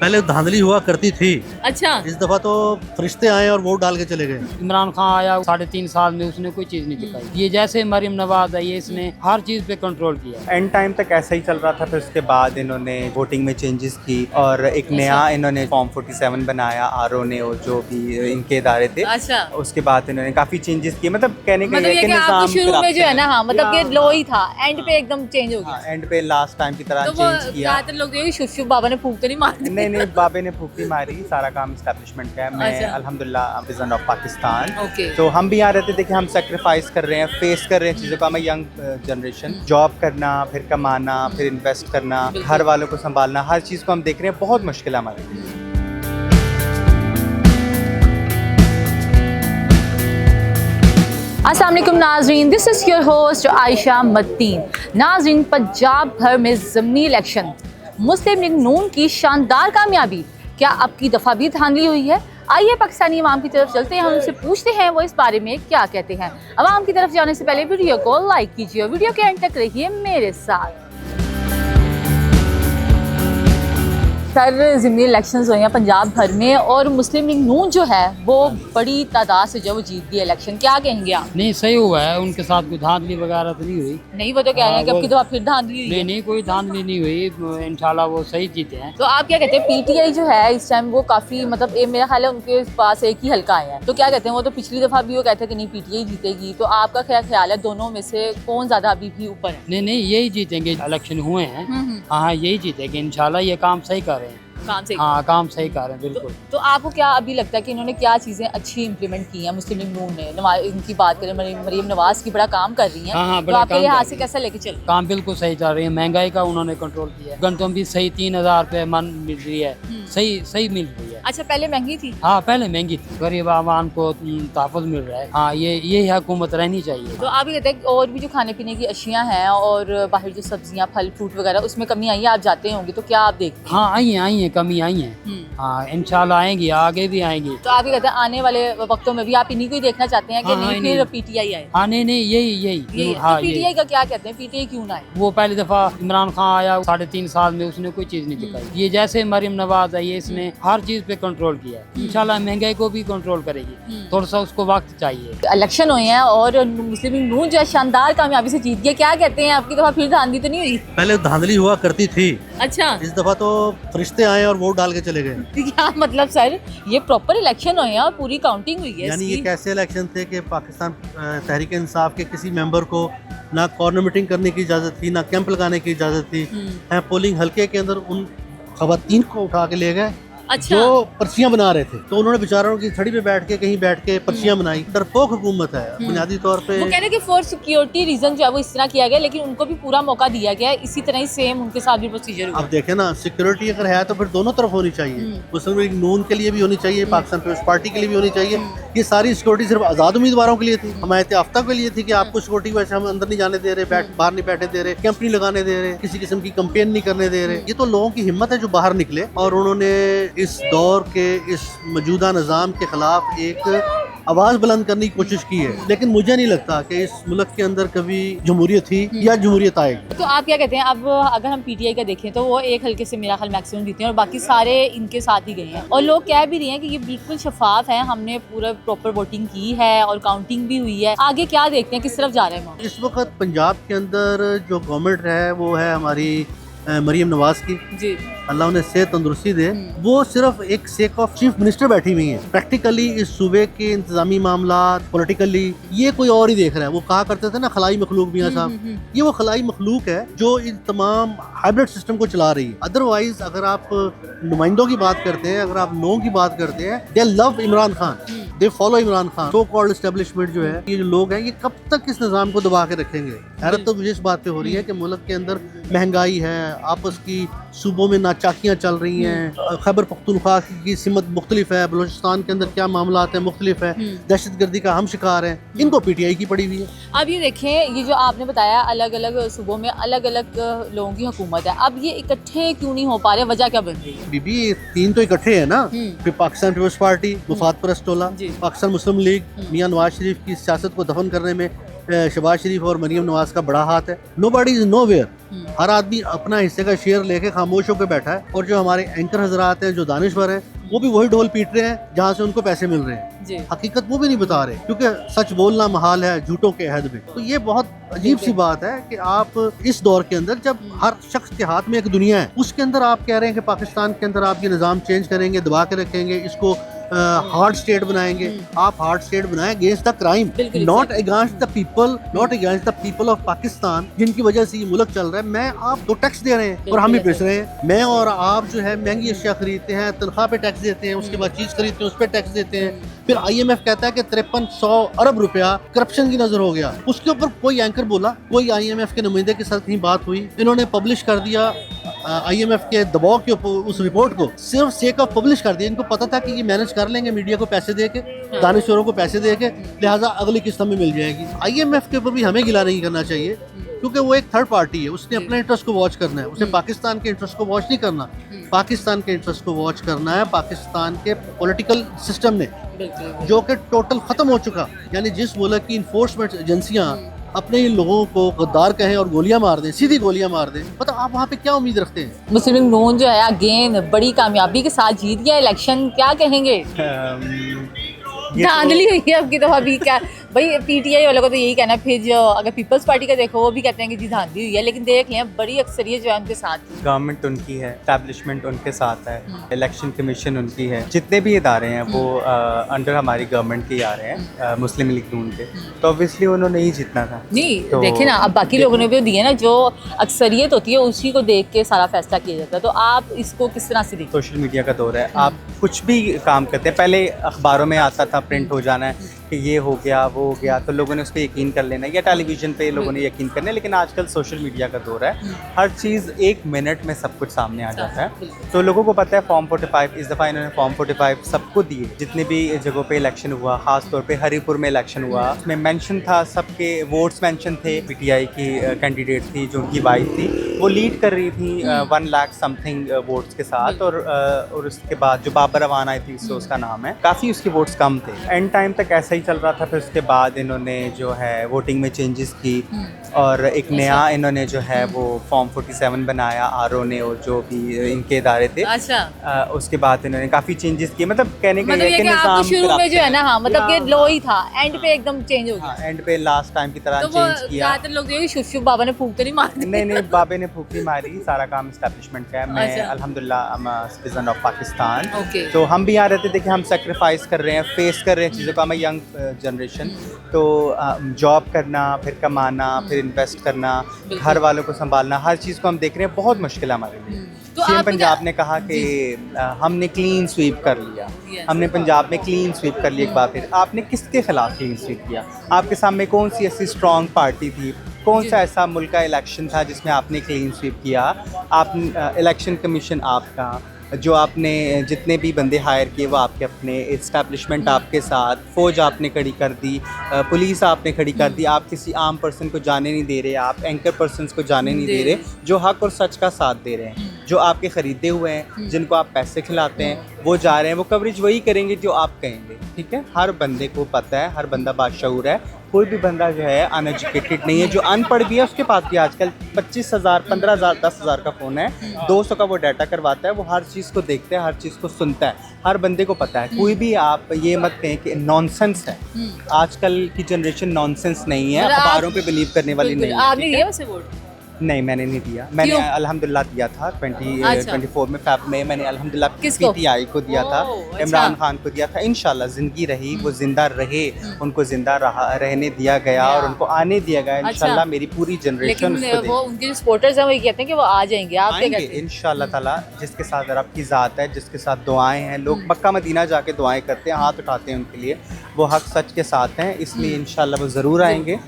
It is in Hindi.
पहले धांधली हुआ करती थी। अच्छा, इस दफा तो फरिश्ते आए और वोट डाल के चले गए। इमरान खान आया 3.5 साल में उसने कोई चीज नहीं दिखाई। ये जैसे मरीम नवाज आई है, इसने हर चीज पे कंट्रोल किया। एंड टाइम तक ऐसा ही चल रहा था, फिर उसके बाद इन्होंने वोटिंग में चेंजेस की और एक नया इन्होंने फॉर्म 47 बनाया आरओ ने, और जो भी इनके इदारे थे। अच्छा, उसके बाद इन्होंने काफी चेंजेस किए, मतलब कहने का मतलब ये ये कि कि आपको निजाम शुरू में जो है ना, हाँ, मतलब कि या- लो ही था, एंड पे एकदम चेंज हो गया। एंड पे लास्ट टाइम की तरह तो वो चेंज किया। ज्यादातर लोग ये शुभ शुभ बाबा ने फूक तो नहीं मार दी? नहीं, बाबे ने फूकी मारी, सारा काम एस्टेब्लिशमेंट का है। मैं अच्छा। अल्हम्दुलिल्लाह सिटीजन ऑफ पाकिस्तान। ओके। तो हम भी यहाँ रहते, देखिए हम सेक्रीफाइस कर रहे हैं, फेस कर रहे हैं चीज़ों का। मैं यंग जनरेशन, जॉब करना, फिर कमाना, फिर इन्वेस्ट करना, घर वालों को संभालना, हर चीज़ को हम देख रहे हैं, बहुत मुश्किल है हमारे लिए। अस्सलाम वालेकुम नाज़रीन, this is your host Ayesha Mateen. नाज़रीन, पंजाब भर में ज़मीनी इलेक्शन, मुस्लिम लीग नून की शानदार कामयाबी, क्या अब की दफ़ा भी धांधली हुई है? आइए पाकिस्तानी अवाम की तरफ चलते हैं, हम उनसे पूछते हैं वो इस बारे में क्या कहते हैं। अवाम की तरफ जाने से पहले वीडियो को लाइक कीजिए, वीडियो के एंड तक रहिए मेरे साथ। सर, ज़मीनी इलेक्शंस हुए हैं पंजाब भर में और मुस्लिम लीग नून जो है वो बड़ी तादाद से जो वो जीत गई इलेक्शन, क्या कहेंगे आप? नहीं, सही हुआ है, उनके साथ कोई धांधली वगैरह तो नहीं हुई। नहीं, वो तो कह रहे हैं कि अब की दफ़ा फिर धांधली हुई है। नहीं, कोई धांधली नहीं हुई, इंशाल्लाह वो सही जीते हैं। तो आप क्या कहते हैं, पीटीआई जो है इस टाइम वो काफ़ी मतलब मेरा ख्याल है उनके पास एक ही हल्का आया है, तो क्या कहते हैं, वो तो पिछली दफ़ा भी वो कहते हैं कि नहीं पीटीआई जीतेगी, तो आपका क्या ख्याल है दोनों में से कौन ज़्यादा अभी भी ऊपर है? नहीं, यही जीतेंगे। इलेक्शन हुए हैं, हाँ, यही जीतेंगे इंशाल्लाह। ये काम सही कर रहे हैं। काम से हाँ, काम सही कर रहे हैं, बिल्कुल। तो आपको क्या अभी लगता है कि इन्होंने क्या चीज़ें अच्छी इंप्लीमेंट की हैं मुस्लिम लीग नून ने? इनकी बात करें, मरीम नवाज की बड़ा काम कर रही हैं, हाँ, तो बड़ा आपके काम लिहाज कर से रही कैसा लेके चल? काम बिल्कुल सही चल रही है। महंगाई का उन्होंने कंट्रोल किया है। गंतम भी सही 3,000 रुपये मन मिल रही है, सही मिल रही है। अच्छा, पहले महंगी थी? हाँ, पहले महंगी थी, गरीब आवाम को तहफ़्फ़ुज़ मिल रहा है। हाँ, ये हुकूमत रहनी चाहिए। तो आप ये कहते हैं कि और भी जो खाने पीने की अशियाँ हैं और बाहर जो सब्जियाँ फल फ्रूट वगैरह उसमें कमी आई है, आप जाते होंगे तो क्या आप देखते हैं? हाँ, आई हैं, कमी आई है। हाँ, इंशाल्लाह आएंगी, आगे भी आएंगी। तो आप ये कहते हैं आने वाले वक्तों में भी आप इन्हीं को ही देखना चाहते हैं कि हाँ, नहीं इन्हीं फिर पीटीआई आए? हाँ, नहीं, यही हाँ, तो पीटीआई का क्या कहते हैं, पीटीआई क्यों ना आए? वो पहली दफा इमरान खान आया 3.5 साल में उसने कोई चीज नहीं दिखाई। ये जैसे मरीम नवाज आई है, इसने हर चीज पे कंट्रोल किया है। इंशाल्लाह महंगाई को भी कंट्रोल करेगी, थोड़ा सा उसको वक्त चाहिए। इलेक्शन हुए हैं और मुस्लिम लीग नून जो है शानदार कामयाबी से जीत गया, क्या कहते हैं, आपकी दफा फिर धांधली तो नहीं हुई? पहले धांधली हुआ करती थी। अच्छा, इस दफा तो फरिश्ते आए और वोट डाल के चले गए। क्या मतलब सर, ये प्रॉपर इलेक्शन हुए हैं और पूरी काउंटिंग हुई है यानी ये इसकी? कैसे इलेक्शन थे कि पाकिस्तान तहरीक इंसाफ के किसी मेंबर को ना कॉर्नर मीटिंग करने की इजाज़त थी, ना कैंप लगाने की इजाज़त थी। पोलिंग हल्के के अंदर उन खवातीन को उठा के ले गए अच्छा, जो पर्चियां बना रहे थे, तो उन्होंने बेचारों की छड़ी पे बैठ के कहीं बैठ के पर्चियां बनाई। डरपोक हुकूमत है बुनियादी तौर पे। वो कह रहे हैं कि फॉर सिक्योरिटी रीजन जो है वो इस तरह किया गया, लेकिन उनको भी पूरा मौका दिया गया है, इसी तरह ही सेम उनके साथ भी प्रोसीजर हुआ। अब देखें ना, सिक्योरिटी अगर है तो फिर दोनों तरफ होनी चाहिए। मुस्लिम लीग नून के लिए भी होनी चाहिए, पाकिस्तान पीपल्स पार्टी के लिए भी होनी चाहिए। ये सारी सिक्योरिटी सिर्फ आज़ाद उम्मीदवारों के लिए थी, हमायत याफ्ता के लिए थी कि आपको सिक्योरिटी वैसे हम अंदर नहीं जाने दे रहे, बाहर नहीं बैठने दे रहे, कैंप नहीं लगाने दे रहे, किसी किस्म की कंपेन नहीं करने दे रहे। ये तो लोगों की हिम्मत है जो बाहर निकले और उन्होंने इस दौर के इस मौजूदा निज़ाम के खिलाफ एक आवाज़ बुलंद करने की कोशिश की है। लेकिन मुझे नहीं लगता कि इस मुल्क के अंदर कभी जमहूरियत थी या जमहूरियत आएगी। तो आप क्या कहते हैं, अब अगर हम पीटीआई का देखें तो वो एक हल्के से मेरा ख्याल मैक्सिमम जीते हैं और बाकी सारे इनके साथ ही गए हैं, और लोग कह भी रहे हैं कि ये बिल्कुल शफाफ है, हमने पूरा प्रॉपर वोटिंग की है और काउंटिंग भी हुई है। आगे क्या देखते हैं, किस तरफ जा रहे हैं? इस वक्त पंजाब के अंदर जो गवर्नमेंट है वो है हमारी मरीम नवाज की, जी, अल्लाह उन्हें सेहत तंदुरुस्ती दे। वो सिर्फ एक सेक ऑफ चीफ मिनिस्टर बैठी हुई हैं। प्रैक्टिकली इस सूबे के इंतजामी मामला, पॉलिटिकली ये कोई और ही देख रहा है। वो कहा करते थे ना खलाई मखलूक मियां साहब, ये वो खलाई मखलूक है जो इन तमाम हाइब्रिड सिस्टम को चला रही है। अदरवाइज अगर आप नुमाइंदों की बात करते हैं, अगर आप लोगों की बात करते हैं, दे love Imran Khan, they follow Imran Khan. So called establishment जो है, ये जो लोग हैं, ये कब तक इस निज़ाम को दबा के रखेंगे? हैरत तो मुझे इस बात पे हो रही है कि मुल्क के अंदर महंगाई है, आपस की सूबों में नाचाकियाँ चल रही हैं, खैबर पख्तूनख्वा की सिमत मुख्तलिफ है, बलूचिस्तान के अंदर क्या मामला हैं मुख्तलिफ है, दहशत गर्दी का हम शिकार हैं, इनको पीटीआई की पड़ी हुई है। अब ये देखें, ये जो आपने बताया अलग अलग सूबों में अलग अलग लोगों की हुकूमत है, अब ये इकट्ठे क्यों नहीं हो पा रहे, वजह क्या बन रही है? बीबी ये तीन तो इकट्ठे है ना, फिर पाकिस्तान पीपल्स पार्टी, मुफाद परस्त टोला, पाकिस्तान मुस्लिम लीग, मियां नवाज शरीफ की सियासत को दफन करने में शहबाज शरीफ और मरीम नवाज का बड़ा हाथ है। Nobody is nowhere. हर आदमी अपना हिस्से का शेयर लेके खामोश होकर बैठा है, और जो हमारे एंकर हजरात हैं, जो दानिश्वर हैं, वो भी वही ढोल पीट रहे हैं जहाँ से उनको पैसे मिल रहे हैं। जी। हकीकत वो भी नहीं बता रहे, क्योंकि सच बोलना महाल है झूठों के अहद में। तो ये बहुत अजीब सी बात है कि आप इस दौर के अंदर, जब हर शख्स के हाथ में एक दुनिया है, उसके अंदर आप कह रहे हैं कि पाकिस्तान के अंदर आप ये निज़ाम चेंज करेंगे, दबा के रखेंगे, इसको हार्ड स्टेट बनाएंगे। आप हार्ड स्टेट बनाएं against the crime, not against the people, not against the people of Pakistan, जिनकी वजह से ये मुल्क चल रहा है। मैं आप तो टैक्स दे रहे हैं और हम ही पिस रहे हैं। मैं और आप जो है महंगी अशिया खरीदते हैं, तनख्वाह पे टैक्स देते हैं, उसके बाद चीज खरीदते हैं उस पर टैक्स देते हैं। फिर IMF कहता है कि 5300 अरब रुपया करप्शन की नजर हो गया। उसके ऊपर कोई एंकर बोला, कोई IMF के नुमाइंदे के साथ कहीं बात हुई, इन्होंने पब्लिश कर दिया IMF के दबाव के ऊपर उस रिपोर्ट को, सिर्फ सेक ऑफ पब्लिश कर दिया। इनको पता था कि ये मैनेज कर लेंगे मीडिया को पैसे दे के, दानिश्वरों को पैसे दे के, लिहाजा अगली किस्त में मिल जाएगी। IMF के ऊपर भी हमें गिला नहीं करना चाहिए, क्योंकि वो एक थर्ड पार्टी है, उसने अपने इंटरेस्ट को वॉच करना है, उसे पाकिस्तान के इंटरेस्ट को वॉच नहीं करना। पाकिस्तान के इंटरेस्ट को वॉच करना है पाकिस्तान के पॉलिटिकल सिस्टम ने, जो कि टोटल खत्म हो चुका। यानी जिस मुल्क की इन्फोर्समेंट एजेंसियां अपने इन लोगों को गद्दार कहें और गोलियां मार दें, सीधी गोलियां मार दें, मतलब आप वहाँ पे क्या उम्मीद रखते हैं? मुस्लिम लीग नून जो है अगेन बड़ी कामयाबी के साथ जीत गया इलेक्शन, क्या कहेंगे? धांधली हुई है अब की दफा भी क्या भाई, PTI वालों को तो यही कहना है। फिर जो अगर पीपल्स पार्टी का देखो, वो भी कहते हैं कि जी धांधली हुई है, लेकिन देख लें बड़ी अक्सरियत जो है उनके साथ है। गवर्नमेंट उनकी है, एस्टैब्लिशमेंट उनके साथ है, इलेक्शन कमीशन उनकी है, जितने भी इदारे हैं वो अंडर हमारी गवर्नमेंट के ही आ रहे हैं, मुस्लिम लीग नून के। तो ऑब्वियसली उन्होंने ही जीतना था। नहीं तो देखे ना, अब बाकी लोगों ने भी दिए ना, जो अक्सरियत होती है उसी को देख के सारा फैसला किया जाता है। तो आप इसको किस तरह से देखते सोशल मीडिया का दौर है, आप कुछ भी काम करते हैं, पहले अखबारों में आता था, प्रिंट हो जाना है कि ये हो गया वो हो गया, तो लोगों ने उस पर यकीन कर लेना, या टेलीविज़न पे लोगों ने यकीन करना है। लेकिन आजकल सोशल मीडिया का दौर है, हर चीज़ एक मिनट में सब कुछ सामने आ जाता है। तो लोगों को पता है फॉर्म 45, इस दफ़ा इन्होंने फॉर्म 45 सबको दिए, जितने भी जगहों पे इलेक्शन हुआ, ख़ास तौर पे हरीपुर में इलेक्शन हुआ, उसमें मेंशन था, सबके वोट्स मेंशन थे। PTI की कैंडिडेट थी, जो उनकी वाइफ थी, वो लीड कर रही थी 1 लाख समथिंग वोट्स के साथ, और उसके बाद जो बाबर अवान आई थी, उसका नाम है, काफ़ी उसके वोट्स कम थे। एंड टाइम तक ऐसा ही चल रहा था। फिर उसके बाद इन्होंने जो है वोटिंग में चेंजेस की, और एक नया इन्होंने जो है वो फॉर्म 47 बनाया RO ने, और जो भी इनके इदारे थे। अच्छा। उसके बाद इन्होंने काफ़ी चेंजेस किए, मतलब कहने का मतलब ये कि आपको शुरू में जो है ना, हाँ मतलब कि लो ही था, एंड पे एकदम चेंज हो गया। एंड पे लास्ट टाइम की तरह तो चेंज किया। ज़्यादातर लोग ये शुभ शुभ बाबा ने फूंक तो नहीं मारी? नहीं, बाबे ने फूक नहीं मारी, सारा काम एस्टैब्लिशमेंट का है। मैं अच्छा। अल्हम्दुलिल्लाह I'm a citizen of Pakistan. Okay. तो हम भी यहाँ रहते थे कि हम सेक्रीफाइस कर रहे हैं, फेस कर रहे हैं चीज़ों को, हम यंग जनरेशन। तो जॉब करना, फिर कमाना, फिर इन्वेस्ट करना, घर वालों को संभालना, हर चीज़ को हम देख रहे हैं, बहुत मुश्किल है हमारे लिए। तो CM आप पंजाब ने कहा कि हमने क्लीन स्वीप कर लिया, हमने पंजाब में क्लीन स्वीप कर लिया। एक बार फिर आपने किसके खिलाफ क्लीन स्वीप किया? आपके सामने कौन सी ऐसी स्ट्रॉन्ग पार्टी थी, कौन सा ऐसा मुल्क का इलेक्शन था जिसमें आपने क्लीन स्वीप किया? आप इलेक्शन कमीशन आपका, जो आपने जितने भी बंदे हायर किए वो आपके अपने, इस्टेब्लिशमेंट आपके साथ, फ़ौज आपने खड़ी कर दी, पुलिस आपने खड़ी कर दी। आप किसी आम पर्सन को जाने नहीं दे रहे, आप एंकर पर्सनस को जाने नहीं दे रहे, जो हक और सच का साथ दे रहे हैं, जो आपके ख़रीदे हुए हैं, जिनको आप पैसे खिलाते हैं, वो जा रहे हैं, वो कवरेज वही करेंगे जो आप कहेंगे। ठीक है, हर बंदे को पता है, हर बंदा बाशऊर है। कोई भी बंदा जो है अनएजुकेटेड नहीं है, जो अनपढ़ भी है उसके पास भी आजकल 25,000, 15,000, 10,000 का फ़ोन है, 200 का वो डाटा करवाता है, वो हर चीज़ को देखता है, हर चीज़ को सुनता है, हर बंदे को पता है। कोई भी आप ये मत कहें कि नॉनसेंस है, आजकल की जनरेशन नॉनसेंस नहीं है, अखबारों पे बिलीव करने वाली नहीं है। आपने दिया वैसे वोट? नहीं, मैंने नहीं दिया। मैंने अल्हम्दुलिल्लाह दिया था 2024 में फ़ेब में मैंने अल्हम्दुलिल्लाह PTI को दिया था, इमरान खान को दिया था। इंशाल्लाह ज़िंदगी रही, वो ज़िंदा रहे, उनको ज़िंदा रहने दिया गया और उनको आने दिया गया। इंशाल्लाह मेरी पूरी जनरेशन उसको वो उनके जो सपोर्टर्स हैं वो ये कहते हैं कि वो आ जाएंगे। आप क्या कहते हैं? इंशाल्लाह ताला, जिसके साथ रब की ज़ात है, जिसके साथ दुआएं हैं, लोग मक्का मदीना जाके दुआएं करते हैं, हाथ उठाते हैं उनके लिए, वो हक सच के साथ हैं, इसलिए इंशाल्लाह वो ज़रूर आएंगे।